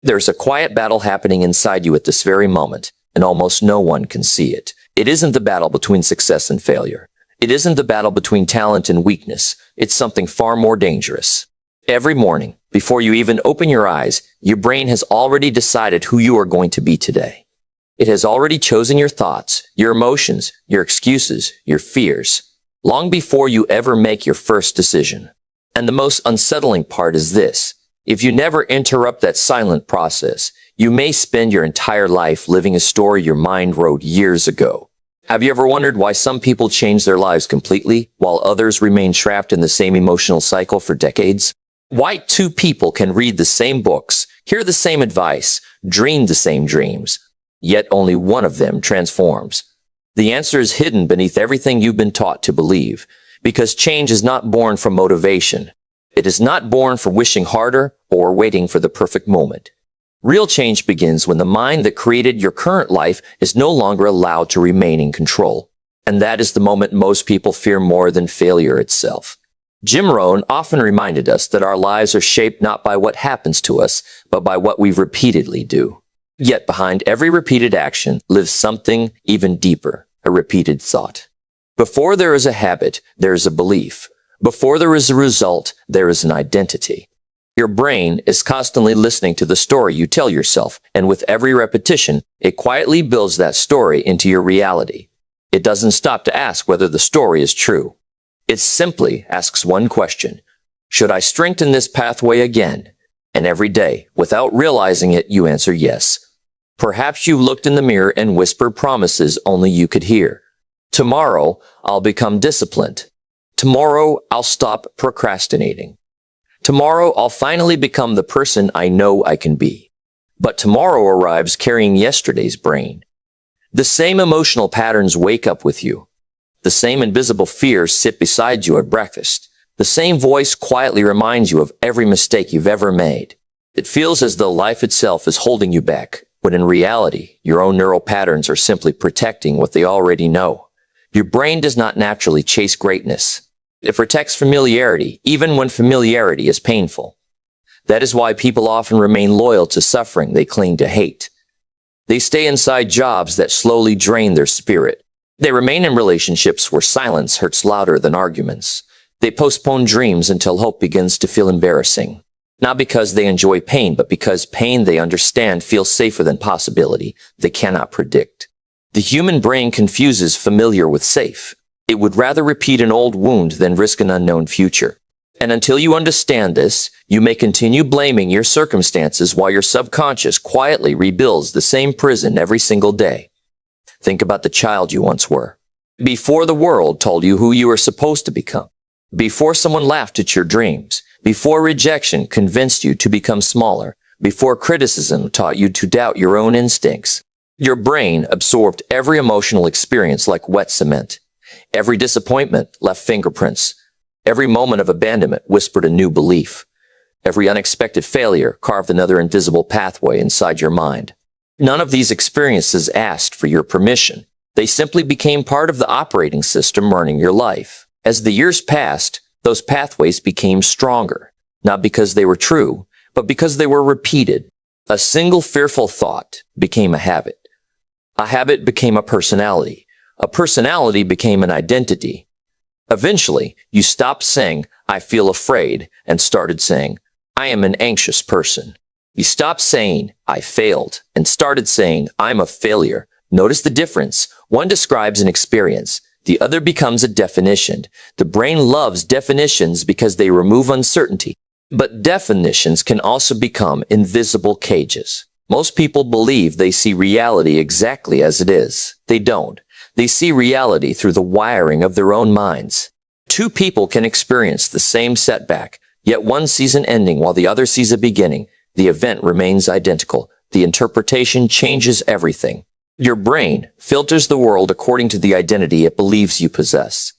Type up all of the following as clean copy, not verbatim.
There's a quiet battle happening inside you at this very moment, and almost no one can see it. It isn't the battle between success and failure. It isn't the battle between talent and weakness. It's something far more dangerous. Every morning, before you even open your eyes, your brain has already decided who you are going to be today. It has already chosen your thoughts, your emotions, your excuses, your fears, long before you ever make your first decision. And the most unsettling part is this. If you never interrupt that silent process, you may spend your entire life living a story your mind wrote years ago. Have you ever wondered why some people change their lives completely, while others remain trapped in the same emotional cycle for decades? Why two people can read the same books, hear the same advice, dream the same dreams, yet only one of them transforms? The answer is hidden beneath everything you've been taught to believe, because change is not born from motivation. It is not born from wishing harder or waiting for the perfect moment. Real change begins when the mind that created your current life is no longer allowed to remain in control. And that is the moment most people fear more than failure itself. Jim Rohn often reminded us that our lives are shaped not by what happens to us, but by what we repeatedly do. Yet behind every repeated action lives something even deeper, a repeated thought. Before there is a habit, there is a belief. Before there is a result, there is an identity. Your brain is constantly listening to the story you tell yourself, and with every repetition, it quietly builds that story into your reality. It doesn't stop to ask whether the story is true. It simply asks one question. Should I strengthen this pathway again? And every day, without realizing it, you answer yes. Perhaps you looked in the mirror and whispered promises only you could hear. Tomorrow, I'll become disciplined. Tomorrow, I'll stop procrastinating. Tomorrow, I'll finally become the person I know I can be. But tomorrow arrives carrying yesterday's brain. The same emotional patterns wake up with you. The same invisible fears sit beside you at breakfast. The same voice quietly reminds you of every mistake you've ever made. It feels as though life itself is holding you back, when in reality, your own neural patterns are simply protecting what they already know. Your brain does not naturally chase greatness. It protects familiarity, even when familiarity is painful. That is why people often remain loyal to suffering they cling to hate. They stay inside jobs that slowly drain their spirit. They remain in relationships where silence hurts louder than arguments. They postpone dreams until hope begins to feel embarrassing. Not because they enjoy pain, but because pain they understand feels safer than possibility they cannot predict. The human brain confuses familiar with safe. It would rather repeat an old wound than risk an unknown future. And until you understand this, you may continue blaming your circumstances while your subconscious quietly rebuilds the same prison every single day. Think about the child you once were. Before the world told you who you were supposed to become. Before someone laughed at your dreams. Before rejection convinced you to become smaller. Before criticism taught you to doubt your own instincts. Your brain absorbed every emotional experience like wet cement. Every disappointment left fingerprints. Every moment of abandonment whispered a new belief. Every unexpected failure carved another invisible pathway inside your mind. None of these experiences asked for your permission. They simply became part of the operating system running your life. As the years passed, those pathways became stronger, not because they were true, but because they were repeated. A single fearful thought became a habit. A habit became a personality. A personality became an identity. Eventually, you stopped saying, I feel afraid, and started saying, I am an anxious person. You stopped saying, I failed, and started saying, I'm a failure. Notice the difference. One describes an experience. The other becomes a definition. The brain loves definitions because they remove uncertainty. But definitions can also become invisible cages. Most people believe they see reality exactly as it is. They don't. They see reality through the wiring of their own minds. Two people can experience the same setback, yet one sees an ending while the other sees a beginning. The event remains identical. The interpretation changes everything. Your brain filters the world according to the identity it believes you possess.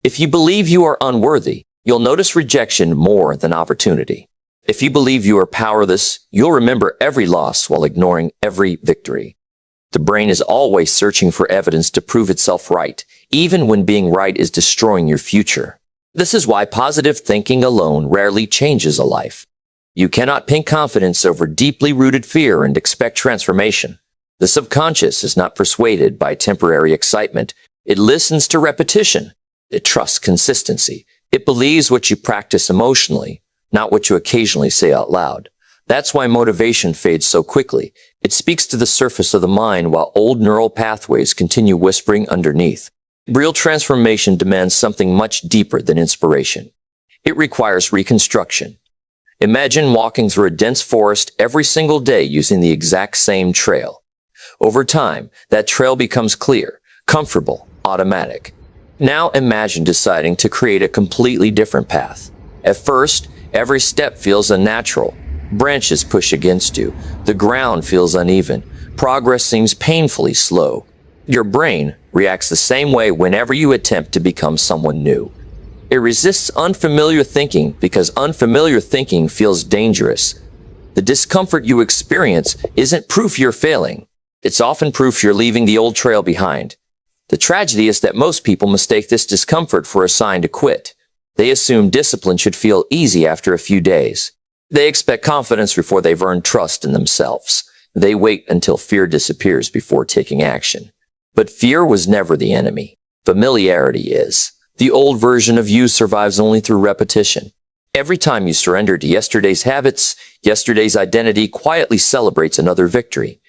If you believe you are unworthy, you'll notice rejection more than opportunity. If you believe you are powerless, you'll remember every loss while ignoring every victory. The brain is always searching for evidence to prove itself right, even when being right is destroying your future. This is why positive thinking alone rarely changes a life. You cannot pin confidence over deeply rooted fear and expect transformation. The subconscious is not persuaded by temporary excitement. It listens to repetition. It trusts consistency. It believes what you practice emotionally, not what you occasionally say out loud. That's why motivation fades so quickly. It speaks to the surface of the mind while old neural pathways continue whispering underneath. Real transformation demands something much deeper than inspiration. It requires reconstruction. Imagine walking through a dense forest every single day using the exact same trail. Over time, that trail becomes clear, comfortable, automatic. Now imagine deciding to create a completely different path. At first, every step feels unnatural. Branches push against you. The ground feels uneven. Progress seems painfully slow. Your brain reacts the same way whenever you attempt to become someone new. It resists unfamiliar thinking because unfamiliar thinking feels dangerous. The discomfort you experience isn't proof you're failing. It's often proof you're leaving the old trail behind. The tragedy is that most people mistake this discomfort for a sign to quit. They assume discipline should feel easy after a few days. They expect confidence before they've earned trust in themselves. They wait until fear disappears before taking action. But fear was never the enemy. Familiarity is. The old version of you survives only through repetition. Every time you surrender to yesterday's habits, yesterday's identity quietly celebrates another victory.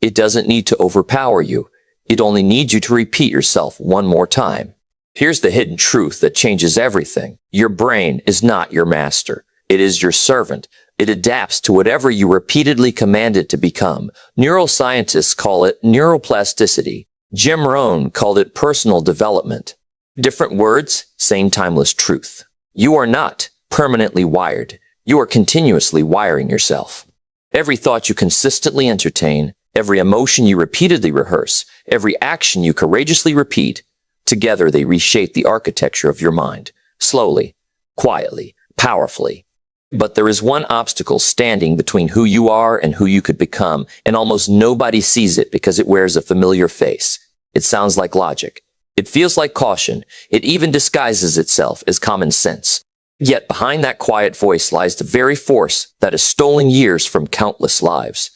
It doesn't need to overpower you. It only needs you to repeat yourself one more time. Here's the hidden truth that changes everything. Your brain is not your master. It is your servant. It adapts to whatever you repeatedly command it to become. Neuroscientists call it neuroplasticity. Jim Rohn called it personal development. Different words, same timeless truth. You are not permanently wired. You are continuously wiring yourself. Every thought you consistently entertain, every emotion you repeatedly rehearse, every action you courageously repeat, together they reshape the architecture of your mind. Slowly, quietly, powerfully. But there is one obstacle standing between who you are and who you could become, and almost nobody sees it because it wears a familiar face. It sounds like logic. It feels like caution. It even disguises itself as common sense. Yet behind that quiet voice lies the very force that has stolen years from countless lives.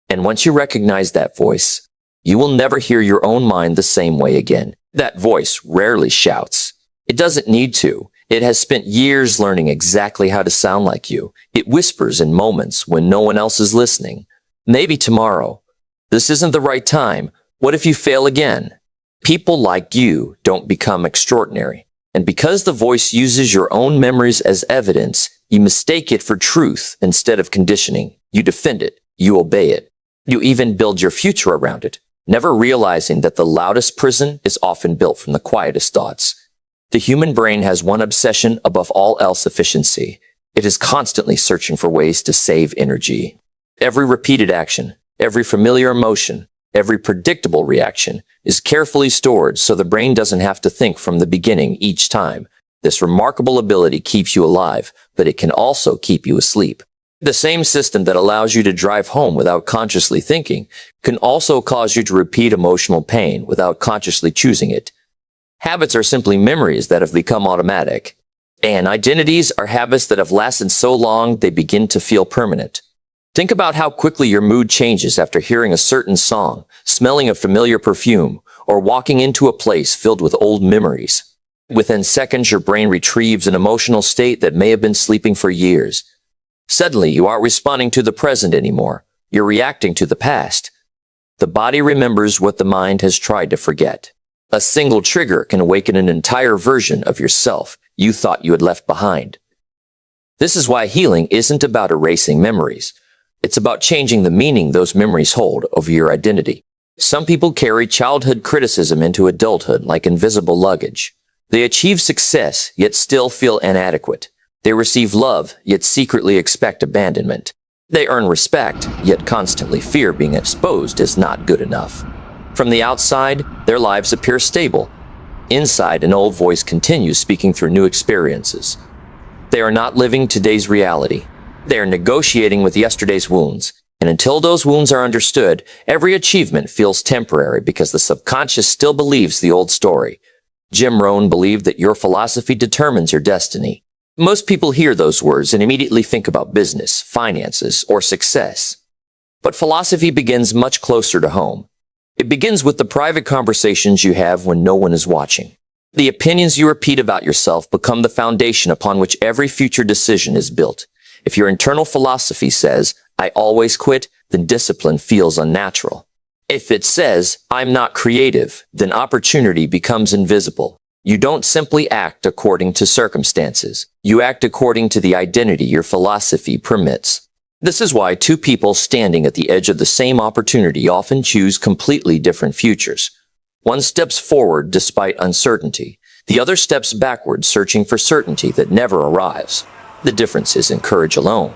And once you recognize that voice, you will never hear your own mind the same way again. That voice rarely shouts. It doesn't need to. It has spent years learning exactly how to sound like you. It whispers in moments when no one else is listening. Maybe tomorrow. This isn't the right time. What if you fail again? People like you don't become extraordinary. And because the voice uses your own memories as evidence, you mistake it for truth instead of conditioning. You defend it. You obey it. You even build your future around it, never realizing that the loudest prison is often built from the quietest thoughts. The human brain has one obsession above all else: efficiency. It is constantly searching for ways to save energy. Every repeated action, every familiar emotion, every predictable reaction is carefully stored so the brain doesn't have to think from the beginning each time. This remarkable ability keeps you alive, but it can also keep you asleep. The same system that allows you to drive home without consciously thinking can also cause you to repeat emotional pain without consciously choosing it. Habits are simply memories that have become automatic. And identities are habits that have lasted so long they begin to feel permanent. Think about how quickly your mood changes after hearing a certain song, smelling a familiar perfume, or walking into a place filled with old memories. Within seconds, your brain retrieves an emotional state that may have been sleeping for years. Suddenly, you aren't responding to the present anymore. You're reacting to the past. The body remembers what the mind has tried to forget. A single trigger can awaken an entire version of yourself you thought you had left behind. This is why healing isn't about erasing memories. It's about changing the meaning those memories hold over your identity. Some people carry childhood criticism into adulthood like invisible luggage. They achieve success, yet still feel inadequate. They receive love, yet secretly expect abandonment. They earn respect, yet constantly fear being exposed as not good enough. From the outside, their lives appear stable. Inside, an old voice continues speaking through new experiences. They are not living today's reality. They are negotiating with yesterday's wounds. And until those wounds are understood, every achievement feels temporary because the subconscious still believes the old story. Jim Rohn believed that your philosophy determines your destiny. Most people hear those words and immediately think about business, finances, or success. But philosophy begins much closer to home. It begins with the private conversations you have when no one is watching. The opinions you repeat about yourself become the foundation upon which every future decision is built. If your internal philosophy says, "I always quit," then discipline feels unnatural. If it says, "I'm not creative," then opportunity becomes invisible. You don't simply act according to circumstances. You act according to the identity your philosophy permits. This is why two people standing at the edge of the same opportunity often choose completely different futures. One steps forward despite uncertainty. The other steps backward, searching for certainty that never arrives. The difference isn't courage alone.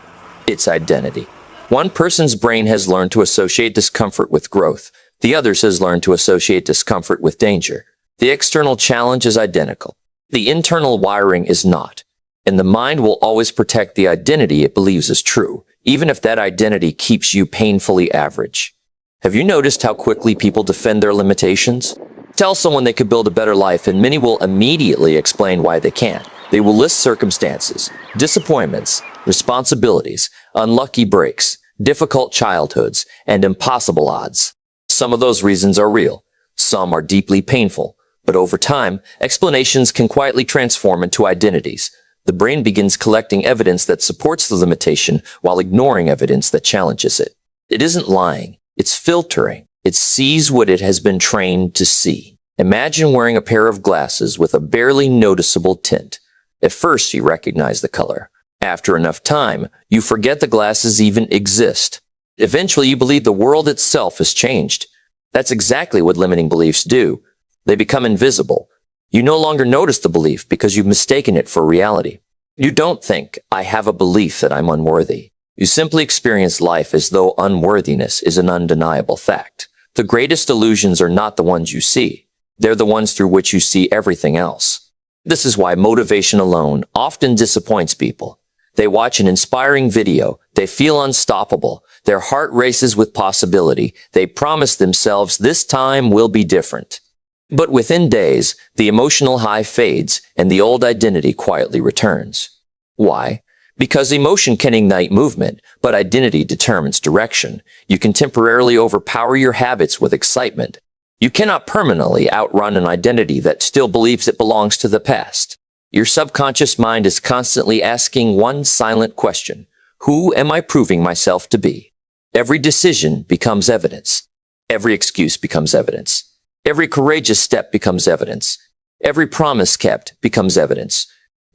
It's identity. One person's brain has learned to associate discomfort with growth. The other's has learned to associate discomfort with danger. The external challenge is identical. The internal wiring is not. And the mind will always protect the identity it believes is true, even if that identity keeps you painfully average. Have you noticed how quickly people defend their limitations? Tell someone they could build a better life and many will immediately explain why they can't. They will list circumstances, disappointments, responsibilities, unlucky breaks, difficult childhoods, and impossible odds. Some of those reasons are real. Some are deeply painful. But over time, explanations can quietly transform into identities. The brain begins collecting evidence that supports the limitation while ignoring evidence that challenges it. It isn't lying. It's filtering. It sees what it has been trained to see. Imagine wearing a pair of glasses with a barely noticeable tint. At first, you recognize the color. After enough time, you forget the glasses even exist. Eventually, you believe the world itself has changed. That's exactly what limiting beliefs do. They become invisible. You no longer notice the belief because you've mistaken it for reality. You don't think, "I have a belief that I'm unworthy." You simply experience life as though unworthiness is an undeniable fact. The greatest illusions are not the ones you see. They're the ones through which you see everything else. This is why motivation alone often disappoints people. They watch an inspiring video. They feel unstoppable. Their heart races with possibility. They promise themselves this time will be different. But within days, the emotional high fades and the old identity quietly returns. Why? Because emotion can ignite movement, but identity determines direction. You can temporarily overpower your habits with excitement. You cannot permanently outrun an identity that still believes it belongs to the past. Your subconscious mind is constantly asking one silent question: who am I proving myself to be? Every decision becomes evidence. Every excuse becomes evidence. Every courageous step becomes evidence. Every promise kept becomes evidence.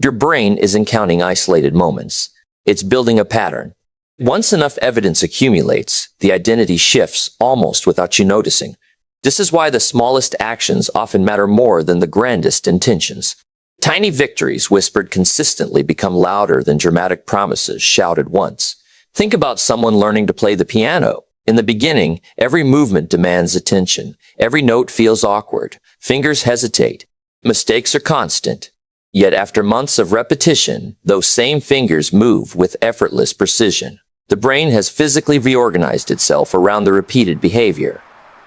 Your brain isn't counting isolated moments. It's building a pattern. Once enough evidence accumulates, the identity shifts almost without you noticing. This is why the smallest actions often matter more than the grandest intentions. Tiny victories whispered consistently become louder than dramatic promises shouted once. Think about someone learning to play the piano. In the beginning, every movement demands attention. Every note feels awkward. Fingers hesitate. Mistakes are constant. Yet after months of repetition, those same fingers move with effortless precision. The brain has physically reorganized itself around the repeated behavior.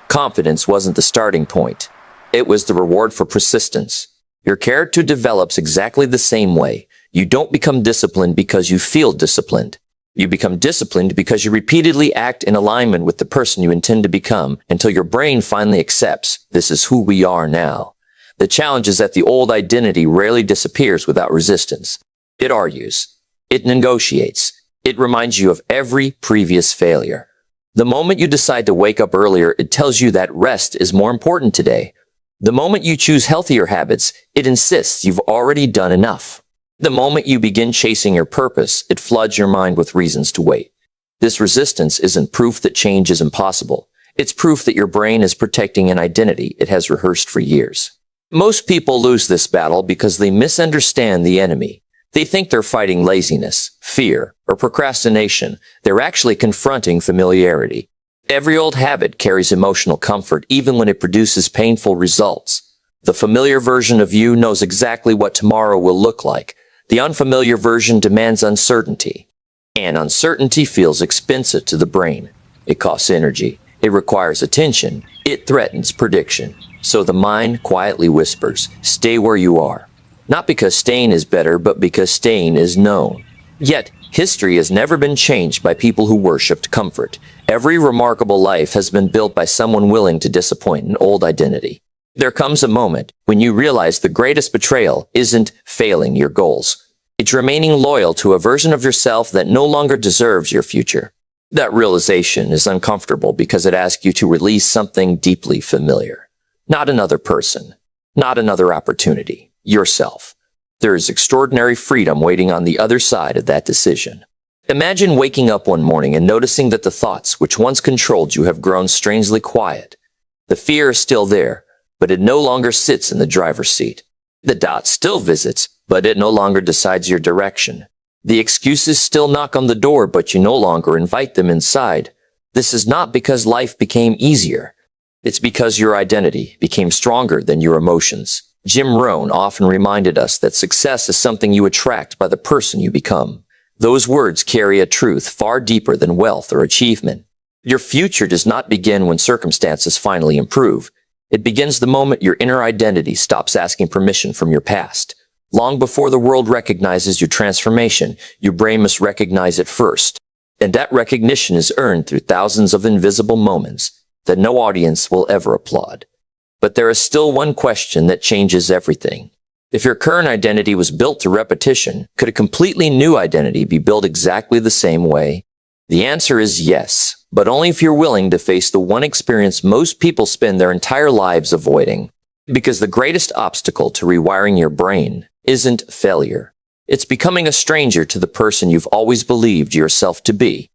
Confidence wasn't the starting point. It was the reward for persistence. Your character develops exactly the same way. You don't become disciplined because you feel disciplined. You become disciplined because you repeatedly act in alignment with the person you intend to become until your brain finally accepts this is who we are now. The challenge is that the old identity rarely disappears without resistance. It argues. It negotiates. It reminds you of every previous failure. The moment you decide to wake up earlier, it tells you that rest is more important today. The moment you choose healthier habits, it insists you've already done enough. The moment you begin chasing your purpose, it floods your mind with reasons to wait. This resistance isn't proof that change is impossible. It's proof that your brain is protecting an identity it has rehearsed for years. Most people lose this battle because they misunderstand the enemy. They think they're fighting laziness, fear, or procrastination. They're actually confronting familiarity. Every old habit carries emotional comfort even when it produces painful results. The familiar version of you knows exactly what tomorrow will look like. The unfamiliar version demands uncertainty. And uncertainty feels expensive to the brain. It costs energy. It requires attention. It threatens prediction. So the mind quietly whispers, stay where you are. Not because staying is better, but because staying is known. Yet, history has never been changed by people who worshipped comfort. Every remarkable life has been built by someone willing to disappoint an old identity. There comes a moment when you realize the greatest betrayal isn't failing your goals. It's remaining loyal to a version of yourself that no longer deserves your future. That realization is uncomfortable because it asks you to release something deeply familiar. Not another person, not another opportunity, yourself. There is extraordinary freedom waiting on the other side of that decision. Imagine waking up one morning and noticing that the thoughts which once controlled you have grown strangely quiet. The fear is still there, but it no longer sits in the driver's seat. The doubt still visits, but it no longer decides your direction. The excuses still knock on the door, but you no longer invite them inside. This is not because life became easier. It's because your identity became stronger than your emotions. Jim Rohn often reminded us that success is something you attract by the person you become. Those words carry a truth far deeper than wealth or achievement. Your future does not begin when circumstances finally improve. It begins the moment your inner identity stops asking permission from your past. Long before the world recognizes your transformation, your brain must recognize it first. And that recognition is earned through thousands of invisible moments that no audience will ever applaud. But there is still one question that changes everything. If your current identity was built through repetition, could a completely new identity be built exactly the same way? The answer is yes, but only if you're willing to face the one experience most people spend their entire lives avoiding. Because the greatest obstacle to rewiring your brain isn't failure. It's becoming a stranger to the person you've always believed yourself to be.